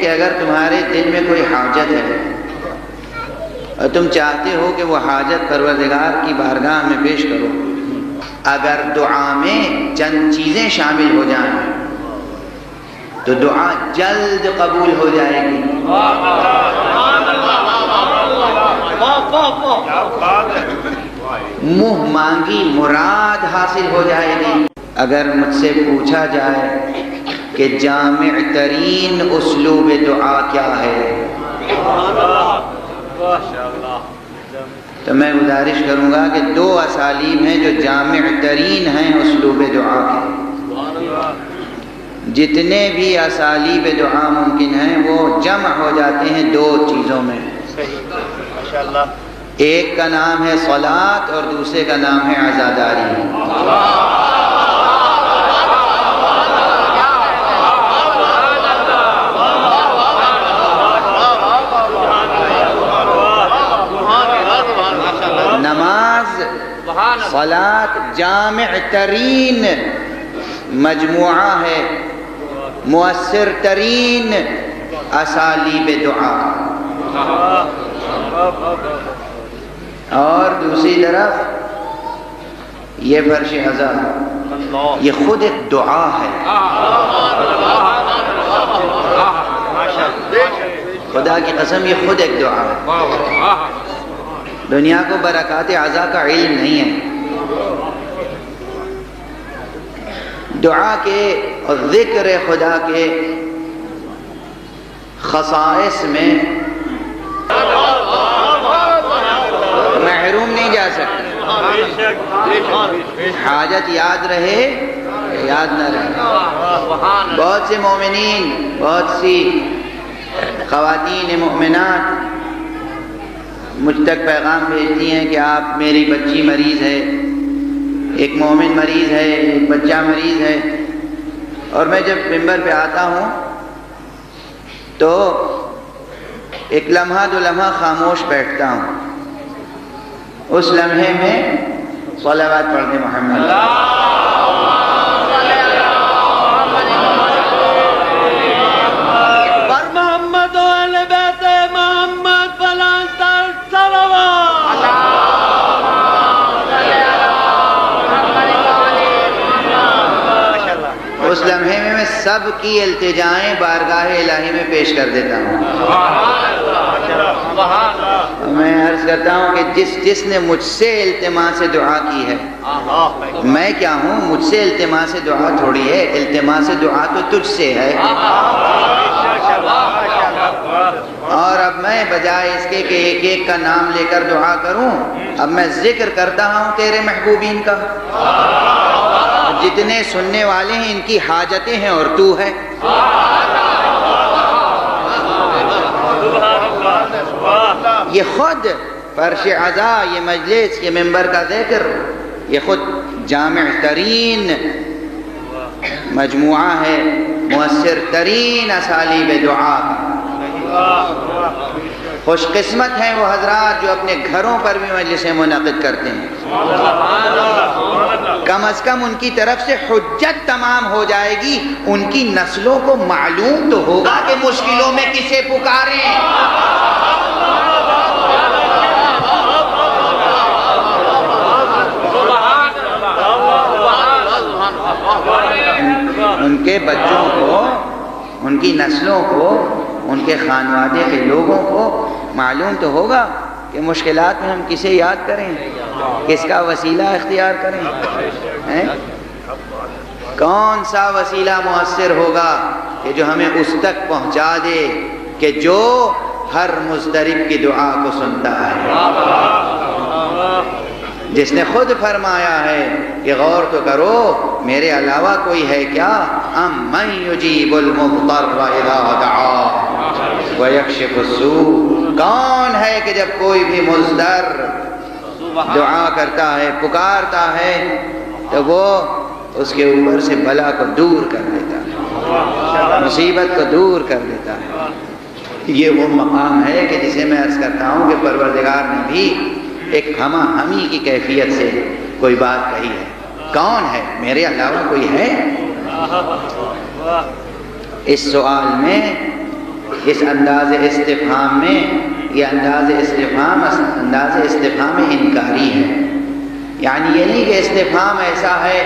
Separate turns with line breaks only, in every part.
کہ اگر تمہارے دل میں کوئی حاجت ہے اور تم چاہتے ہو کہ وہ حاجت پروردگار کی بارگاہ میں پیش کرو، اگر دعا میں چند چیزیں شامل ہو جائیں تو دعا جلد قبول ہو جائے گی۔ منہ مانگی مراد حاصل ہو جائے گی۔ اگر مجھ سے پوچھا جائے کہ جامع ترین اسلوب دعا کیا ہے تو میں گزارش کروں گا کہ 2 اسالیب ہیں جو جامع ترین ہیں اسلوب دعا کے۔ جتنے بھی اسالیب دعا ممکن ہیں وہ جمع ہو جاتے ہیں 2 چیزوں میں۔ ایک کا نام ہے صلاۃ اور دوسرے کا نام ہے عزاداری۔ نماز صلاۃ جامع ترین مجموعہ ہے، مؤثر ترین اسالیب دعا، اور دوسری طرف یہ فرش عزا یہ خود ایک دعا ہے۔ خدا کی قسم یہ خود ایک دعا ہے۔ دنیا کو برکات عزا کا علم نہیں ہے۔ دعا کے اور ذکر خدا کے خصائص میں محروم نہیں جا سکتے۔ حاجت یاد رہے یاد نہ رہے۔ بہت سے مومنین، بہت سی خواتین مومنات مجھ تک پیغام بھیجتی ہیں کہ آپ، میری بچی مریض ہے، ایک مومن مریض ہے، ایک بچہ مریض ہے، اور میں جب ممبر پہ آتا ہوں تو ایک لمحہ 2 لمحہ خاموش بیٹھتا ہوں۔ اس لمحے میں صلوات پڑھتے محمد۔ اس لمحے میں سب کی التجائیں بارگاہ الہی میں پیش کر دیتا ہوں۔ میں عرض کرتا ہوں کہ جس نے مجھ سے التماس دعا کی ہے، میں کیا ہوں، مجھ سے التماس دعا تھوڑی ہے، التماس دعا تو تجھ سے ہے۔ اور اب میں بجائے اس کے کہ ایک ایک کا نام لے کر دعا کروں، اب میں ذکر کرتا ہوں تیرے محبوبین کا۔ جتنے سننے والے ہیں ان کی حاجتیں ہیں اور تو ہے۔ یہ خود فرش عزا، یہ مجلس، یہ ممبر کا ذکر، یہ خود جامع ترین مجموعہ ہے، مؤثر ترین اسالیب دعا۔ خوش قسمت ہیں وہ حضرات جو اپنے گھروں پر بھی مجلسیں منعقد کرتے ہیں۔ کم از کم ان کی طرف سے حجت تمام ہو جائے گی، ان کی نسلوں کو معلوم تو ہوگا کہ مشکلوں میں کسے پکاریں۔ ان کے بچوں کو، ان کی نسلوں کو، ان کے خانوادے کے لوگوں کو معلوم تو ہوگا کہ مشکلات میں ہم کسے یاد کریں، کس کا وسیلہ اختیار کریں۔ کون سا وسیلہ مؤثر ہوگا کہ جو ہمیں اس تک پہنچا دے کہ جو ہر مضطرب کی دعا کو سنتا ہے، جس نے خود فرمایا ہے کہ غور تو کرو میرے علاوہ کوئی ہے کیا؟ امن یجیب المضطر اذا دعا ویکشف السوء، کون ہے کہ جب کوئی بھی مضطر دعا کرتا ہے، پکارتا ہے تو وہ اس کے اوپر سے بلا کو دور کر دیتا ہے، مصیبت کو دور کر دیتا ہے۔ یہ وہ مقام ہے کہ جسے میں عرض کرتا ہوں کہ پروردگار نے بھی ایک ہمہ ہمی کی کیفیت سے کوئی بات کہی ہے۔ کون ہے؟ میرے علاوہ کوئی ہے؟ اس سوال میں اس انداز استفہام میں یہ انداز استفہام انکاری ہے. یعنی یہ نہیں کہ استفہام ایسا ہے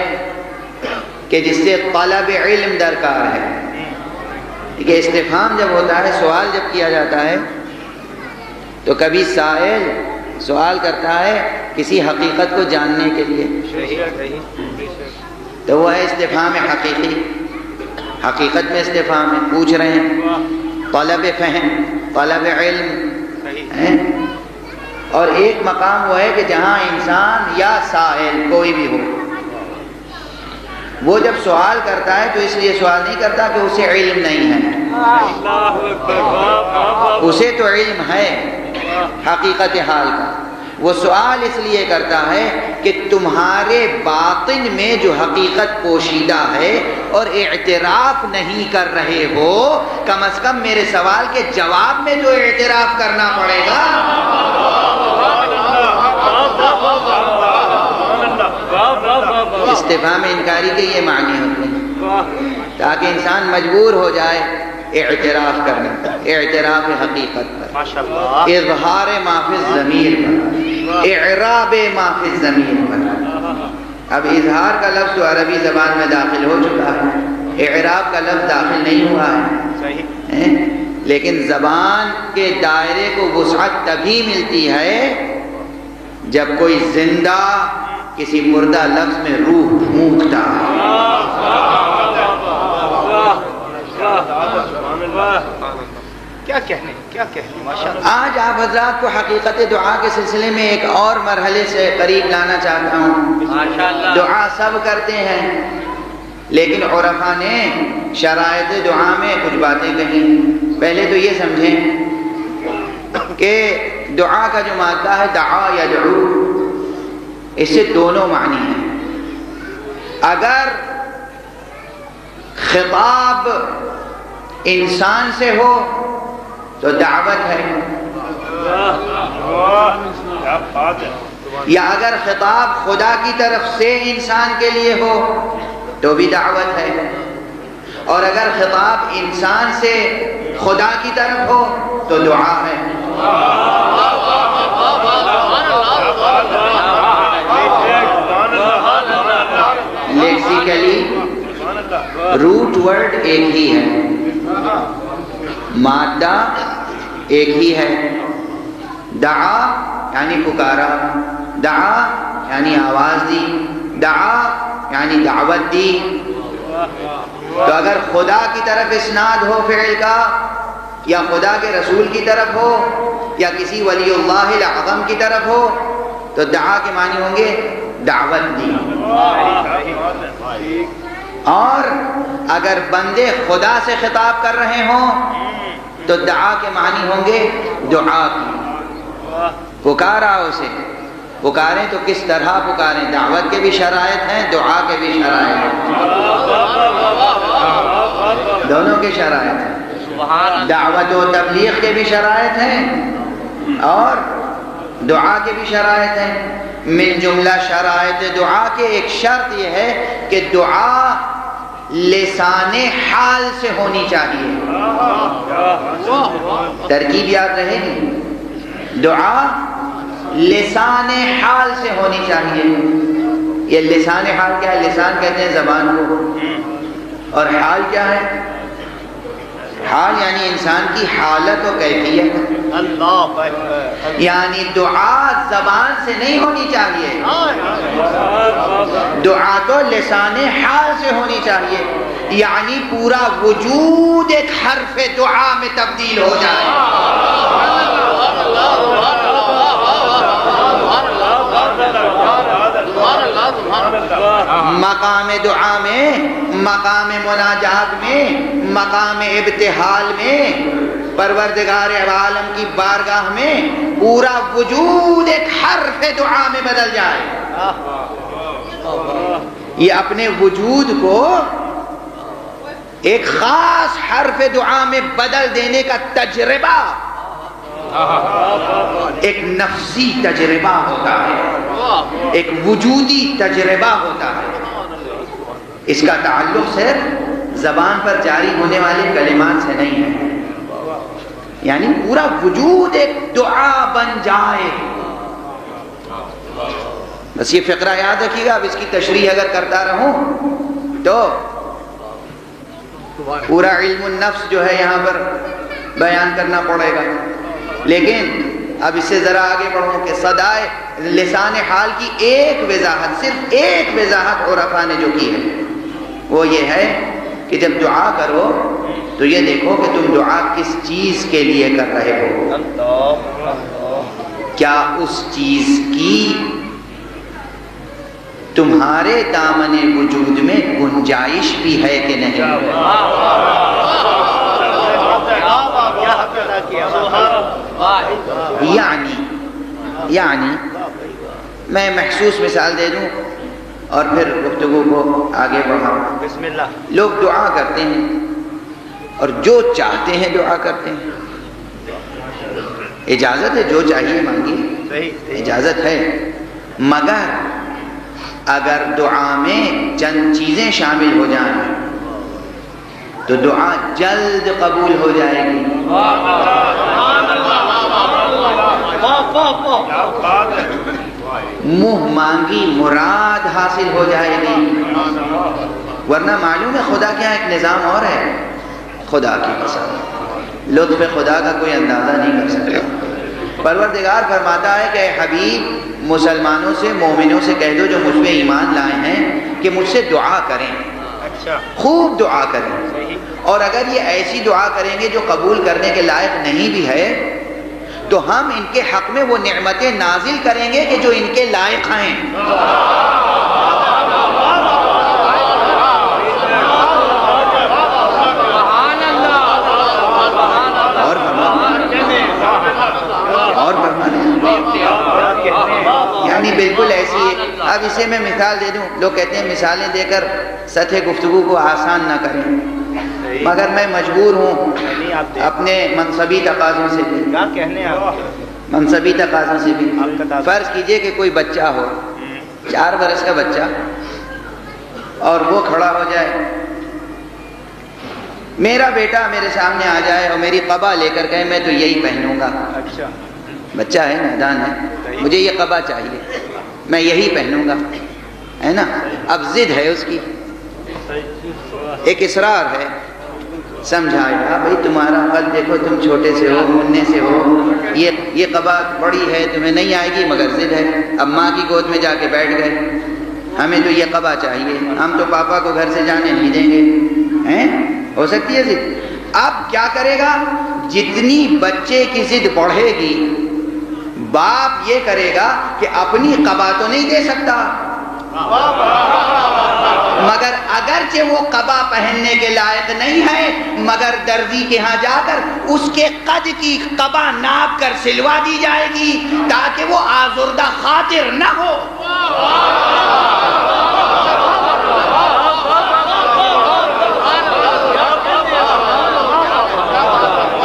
کہ جس سے طلب علم درکار ہے. کہ استفہام جب ہوتا ہے، سوال جب کیا جاتا ہے، تو کبھی سائل سوال کرتا ہے کسی حقیقت کو جاننے کے لیے، تو وہ ہے استفہام حقیقی. حقیقت میں استفہام ہے، پوچھ رہے ہیں، طلب فہم، طلب علم ہے. اور ایک مقام وہ ہے کہ جہاں انسان یا سائل کوئی بھی ہو، وہ جب سوال کرتا ہے تو اس لیے سوال نہیں کرتا کہ اسے علم نہیں ہے. اسے تو علم ہے حقیقت حال کا. وہ سوال اس لیے کرتا ہے کہ تمہارے باطن میں جو حقیقت پوشیدہ ہے اور اعتراف نہیں کر رہے ہو، کم از کم میرے سوال کے جواب میں جو اعتراف کرنا پڑے گا. استفہام انکاری کے یہ معنی ہوتے ہیں، تاکہ انسان مجبور ہو جائے اعتراف کرنے پر، اعتراف حقیقت پر، اظہار ما فی الضمیر پر، اعراب ما فی الضمیر پر. اب اظہار کا لفظ تو عربی زبان میں داخل ہو چکا ہے، اعراب کا لفظ داخل نہیں ہوا ہے. لیکن زبان کے دائرے کو وسعت تبھی ملتی ہے جب کوئی زندہ کسی مردہ لفظ میں روح پھونکتا ہے.
کیا کہنے ماشاءاللہ.
آج آپ حضرات کو حقیقت دعا کے سلسلے میں ایک اور مرحلے سے قریب لانا چاہتا ہوں. دعا سب کرتے ہیں، لیکن عرفاء نے شرائط دعا میں کچھ باتیں کہیں. پہلے تو یہ سمجھیں کہ دعا کا جو مادہ ہے دعا یا دعو، اس سے دونوں معنی ہیں. اگر خطاب انسان سے ہو تو دعوت ہے، یا اگر خطاب خدا کی طرف سے انسان کے لیے ہو تو بھی دعوت ہے، اور اگر خطاب انسان سے خدا کی طرف ہو تو دعا ہے. لیکسیکلی روٹ ورڈ ایک ہی ہے، مادہ ایک ہی ہے. دعا یعنی پکارا، دعا یعنی آواز دی، دعا یعنی دعوت دی. تو اگر خدا کی طرف اسناد ہو فعل کا، یا خدا کے رسول کی طرف ہو، یا کسی ولی اللہ الاعظم کی طرف ہو، تو دعا کے معنی ہوں گے دعوت دی. اور اگر بندے خدا سے خطاب کر رہے ہوں تو دعا کے معنی ہوں گے دعا کی. پکارا اسے، پکاریں تو کس طرح پکاریں؟ دعوت کے بھی شرائط ہیں، دعا کے بھی شرائط ہیں، دونوں کے شرائط ہیں. دعوت و تبلیغ کے بھی شرائط ہیں اور دعا کے بھی شرائط ہیں. من جملہ شرائط دعا کے ایک شرط یہ ہے کہ دعا لسان حال سے ہونی چاہیے. ترکیب یاد رہے گی، دعا لسان حال سے ہونی چاہیے. یہ لسان حال کیا ہے؟ لسان کہتے ہیں زبان کو، اور حال کیا ہے؟ حال یعنی انسان کی حالت و کیفیت. یعنی دعا زبان سے نہیں ہونی چاہیے، دعا تو لسان حال سے ہونی چاہیے. یعنی پورا وجود ایک حرف دعا میں تبدیل ہو جائے. مقام دعا میں، مقام مناجات میں، مقام ابتحال میں، پروردگار عالم کی بارگاہ میں پورا وجود ایک حرف دعا میں بدل جائے. یہ اپنے وجود کو ایک خاص حرف دعا میں بدل دینے کا تجربہ ایک نفسی تجربہ ہوتا ہے، ایک وجودی تجربہ ہوتا ہے. اس کا تعلق صرف زبان پر جاری ہونے والے کلمات سے نہیں ہے. یعنی پورا وجود ایک دعا بن جائے. بس یہ فقرہ یاد رکھیے گا. اب اس کی تشریح اگر کرتا رہوں تو پورا علم النفس جو ہے یہاں پر بیان کرنا پڑے گا. لیکن اب اس سے ذرا آگے بڑھوں کہ صدائے لسان حال کی ایک وضاحت، صرف ایک وضاحت عرفاء نے جو کی ہے وہ یہ ہے کہ جب دعا کرو تو یہ دیکھو کہ تم دعا کس چیز کے لیے کر رہے ہو. کیا اس چیز کی تمہارے دامن وجود میں گنجائش بھی ہے کہ نہیں؟ یعنی میں محسوس مثال دے دوں اور پھر گفتگو کو آگے بڑھاؤں.
بسم اللہ.
لوگ دعا کرتے ہیں اور جو چاہتے ہیں دعا کرتے ہیں. اجازت ہے جو چاہیے مانگیے، اجازت ہے، مگر اگر دعا میں چند چیزیں شامل ہو جائیں تو دعا جلد قبول ہو جائے گی. منہ مانگی مراد حاصل ہو جائے گی. ورنہ معلوم ہے خدا کے یہاں ایک نظام اور ہے. خدا کی قسم لطف خدا کا کوئی اندازہ نہیں کر سکتا. پروردگار فرماتا ہے کہ اے حبیب مسلمانوں سے، مومنوں سے کہہ دو جو مجھ پہ ایمان لائے ہیں کہ مجھ سے دعا کریں، خوب دعا کریں. اور اگر یہ ایسی دعا کریں گے جو قبول کرنے کے لائق نہیں بھی ہے تو ہم ان کے حق میں وہ نعمتیں نازل کریں گے کہ جو ان کے لائق ہیں. یعنی بالکل ایسی ہے. اب اسے میں مثال دے دوں. لوگ کہتے ہیں مثالیں دے کر سطح گفتگو کو آسان نہ کریں، مگر میں مجبور ہوں اپنے منصبی تقاضوں سے بھی. منصبی تقاضوں سے بھی. فرض کیجئے کہ کوئی بچہ ہو، 4 برس کا بچہ، اور وہ کھڑا ہو جائے، میرا بیٹا میرے سامنے آ جائے اور میری قبا لے کر کہے میں تو یہی پہنوں گا. بچہ ہے، نادان ہے، مجھے یہ قبا چاہیے، میں یہی پہنوں گا، ہے نا. اب ضد ہے اس کی، ایک اصرار ہے. سمجھایا بھائی تمہارا قد دیکھو، تم چھوٹے سے ہو، مننے سے ہو، یہ قبا بڑی ہے، تمہیں نہیں آئے گی، مگر ضد ہے. اب ماں کی گود میں جا کے بیٹھ گئے، ہمیں تو یہ قبا چاہیے، ہم تو پاپا کو گھر سے جانے نہیں دیں گے. ہو سکتی ہے ضد. اب کیا کرے گا؟ جتنی بچے کی ضد بڑھے گی باپ یہ کرے گا کہ اپنی قبا تو نہیں دے سکتا، مگر اگرچہ وہ قبا پہننے کے لائق نہیں ہے، مگر درزی کے ہاں جا کر اس کے قد کی قبا ناپ کر سلوا دی جائے گی تاکہ وہ آزردہ خاطر نہ ہو.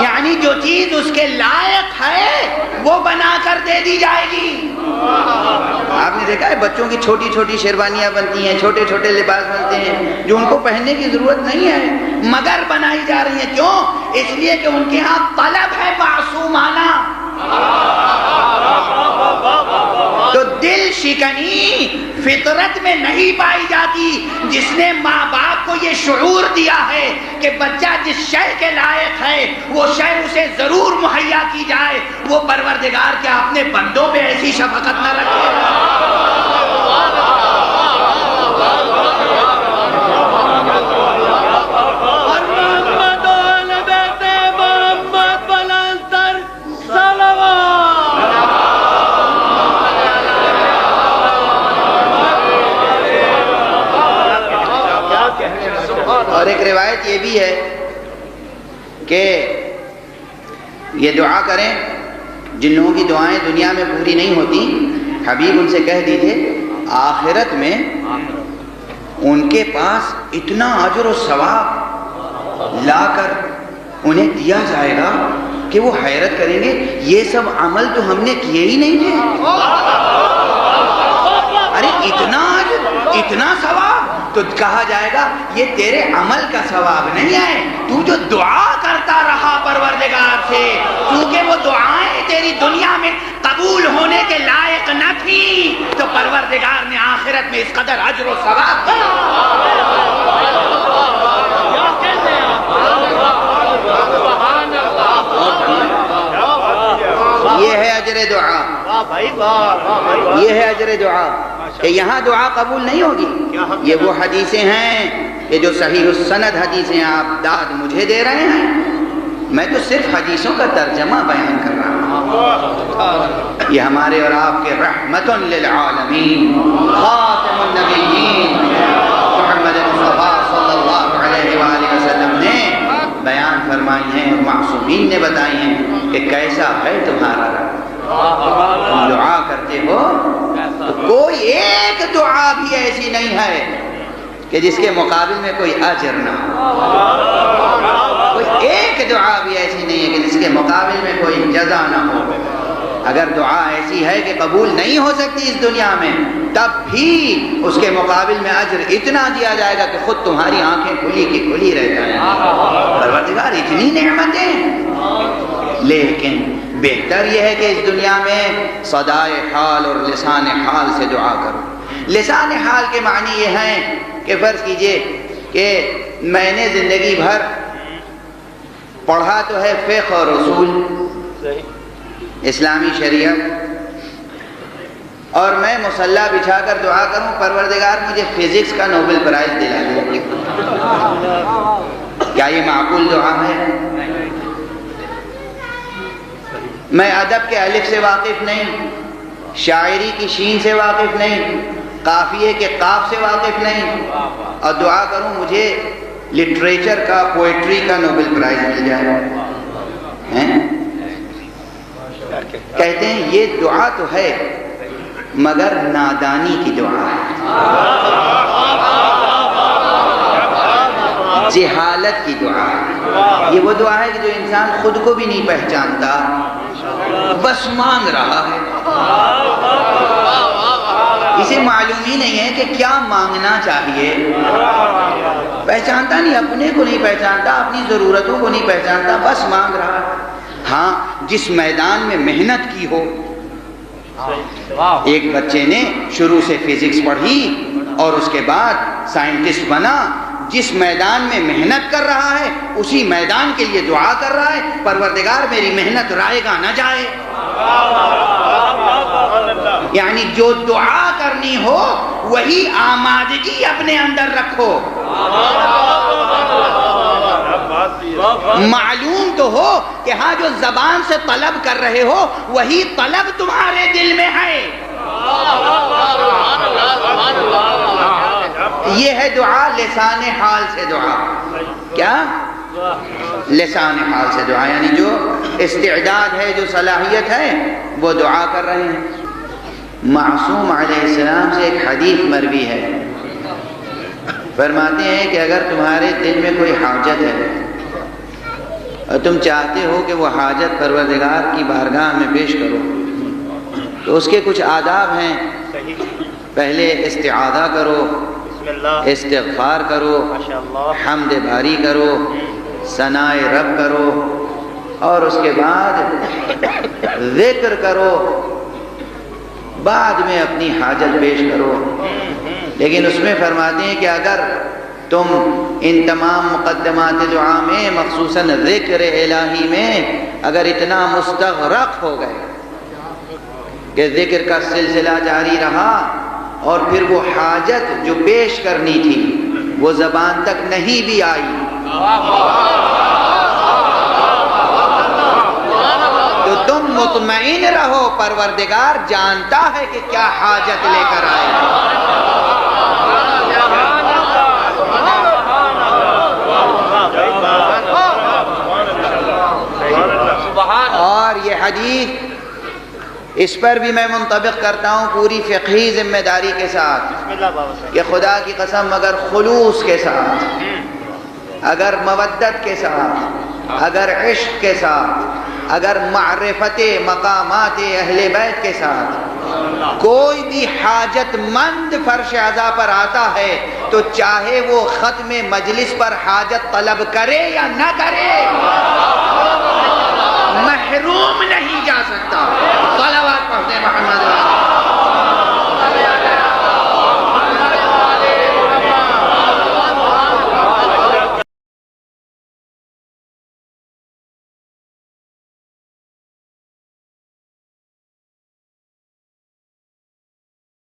یعنی جو چیز اس کے لائق ہے وہ بنا کر دے دی جائے گی. آپ نے دیکھا ہے بچوں کی چھوٹی چھوٹی شیروانیاں بنتی ہیں، چھوٹے چھوٹے لباس بنتے ہیں جو ان کو پہننے کی ضرورت نہیں ہے، مگر بنائی جا رہی ہیں. کیوں؟ اس لیے کہ ان کے ہاں طلب ہے معصومانہ. تو دل شکنی فطرت میں نہیں پائی جاتی. جس نے ماں باپ کو یہ شعور دیا ہے کہ بچہ جس شے کے لائق ہے وہ شے اسے ضرور مہیا کی جائے، وہ پروردگار کیا اپنے بندوں پہ ایسی شفقت نہ رکھے؟ اور ایک روایت یہ بھی ہے کہ یہ دعا کریں جن لوگوں کی دعائیں دنیا میں پوری نہیں ہوتی، حبیب ان سے کہہ دیجئے آخرت میں ان کے پاس اتنا اجر و ثواب لا کر انہیں دیا جائے گا کہ وہ حیرت کریں گے یہ سب عمل تو ہم نے کیے ہی نہیں تھے. ارے اتنا اجر، اتنا ثواب، تو کہا جائے گا یہ تیرے عمل کا ثواب نہیں ہے، تو جو دعا کرتا رہا پروردگار سے، کیونکہ وہ دعائیں تیری دنیا میں قبول ہونے کے لائق نہ تھی، تو پروردگار نے آخرت میں اس قدر اجر و ثواب دیا۔ یہ ہے اجر دعا، یہ ہے اجر دعا کہ یہاں دعا قبول نہیں ہوگی۔ یہ وہ حدیثیں ہیں کہ جو صحیح السند حدیثیں آپ داد مجھے دے رہے ہیں، میں تو صرف حدیثوں کا ترجمہ بیان کر رہا ہوں۔ یہ ہمارے اور آپ کے رحمت للعالمین خاتم النبیین محمد مصطفیٰ صلی اللہ علیہ وآلہ وسلم نے بیان فرمائی ہیں اور معصومین نے بتائی ہیں کہ کیسا ہے تمہارا رب۔ تم دعا کرتے ہو تو کوئی ایک دعا بھی ایسی نہیں ہے کہ جس کے مقابل میں کوئی اجر نہ ہو، کوئی ایک دعا بھی ایسی نہیں ہے کہ جس کے مقابل میں کوئی جزا نہ ہو۔ اگر دعا ایسی ہے کہ قبول نہیں ہو سکتی اس دنیا میں، تب بھی اس کے مقابل میں اجر اتنا دیا جائے گا کہ خود تمہاری آنکھیں کھلی کی کھلی رہ جائیں۔ پروردگار اتنی نعمتیں، لیکن بہتر یہ ہے کہ اس دنیا میں صدائے حال اور لسان حال سے دعا کرو۔ لسان حال کے معنی یہ ہیں کہ فرض کیجئے کہ میں نے زندگی بھر پڑھا تو ہے فقہ اور اصول، اسلامی شریعت، اور میں مصلی بچھا کر دعا کروں پروردگار مجھے فزکس کا نوبل پرائز دلا دے، کیا یہ معقول دعا ہے؟ میں ادب کے الف سے واقف نہیں، شاعری کی شین سے واقف نہیں، قافیے کے قاف سے واقف نہیں، اور دعا کروں مجھے لٹریچر کا، پوئٹری کا نوبل پرائز مل جائے۔ کہتے ہیں یہ دعا تو ہے مگر نادانی کی دعا ہے، جہالت کی دعا ہے۔ یہ وہ دعا ہے کہ جو انسان خود کو بھی نہیں پہچانتا، بس مانگ رہا ہے، اسے معلوم ہی نہیں ہے کہ کیا مانگنا چاہیے، پہچانتا نہیں، اپنے کو نہیں پہچانتا، اپنی ضرورتوں کو نہیں پہچانتا، بس مانگ رہا ہے۔ ہاں جس میدان میں محنت کی ہو، ایک بچے نے شروع سے فزکس پڑھی اور اس کے بعد سائنٹسٹ بنا، جس میدان میں محنت کر رہا ہے اسی میدان کے لیے دعا کر رہا ہے، پروردگار میری محنت رائے گا نہ جائے۔ یعنی جو دعا کرنی ہو وہی آمادگی اپنے اندر رکھو، معلوم تو ہو کہ ہاں جو زبان سے طلب کر رہے ہو وہی طلب تمہارے دل میں ہے۔ یہ ہے دعا لسان حال سے دعا۔ کیا؟ لسان حال سے دعا، یعنی جو استعداد ہے، جو صلاحیت ہے، وہ دعا کر رہے ہیں۔ معصوم علیہ السلام سے ایک حدیث مروی ہے، فرماتے ہیں کہ اگر تمہارے دل میں کوئی حاجت ہے اور تم چاہتے ہو کہ وہ حاجت پروردگار کی بارگاہ میں پیش کرو، تو اس کے کچھ آداب ہیں۔ پہلے استعاذہ کرو، استغفار کرو، حمد باری کرو، ثناء رب کرو، اور اس کے بعد ذکر کرو، بعد میں اپنی حاجت پیش کرو۔ لیکن اس میں فرماتے ہیں کہ اگر تم ان تمام مقدمات دعا میں، مخصوصاً ذکر الہی میں اگر اتنا مستغرق ہو گئے کہ ذکر کا سلسلہ جاری رہا اور پھر وہ حاجت جو پیش کرنی تھی وہ زبان تک نہیں بھی آئی، تو تم مطمئن رہو پروردگار جانتا ہے کہ کیا حاجت لے کر آئے۔ اور یہ حدیث اس پر بھی میں منطبق کرتا ہوں پوری فقہی ذمہ داری کے ساتھ کہ خدا کی قسم اگر خلوص کے ساتھ، اگر مودت کے ساتھ، اگر عشق کے ساتھ، اگر معرفت مقامات اہل بیت کے ساتھ کوئی بھی حاجت مند فرش عزا پر آتا ہے تو چاہے وہ ختم مجلس پر حاجت طلب کرے یا نہ کرے محروم نہیں جا سکتا.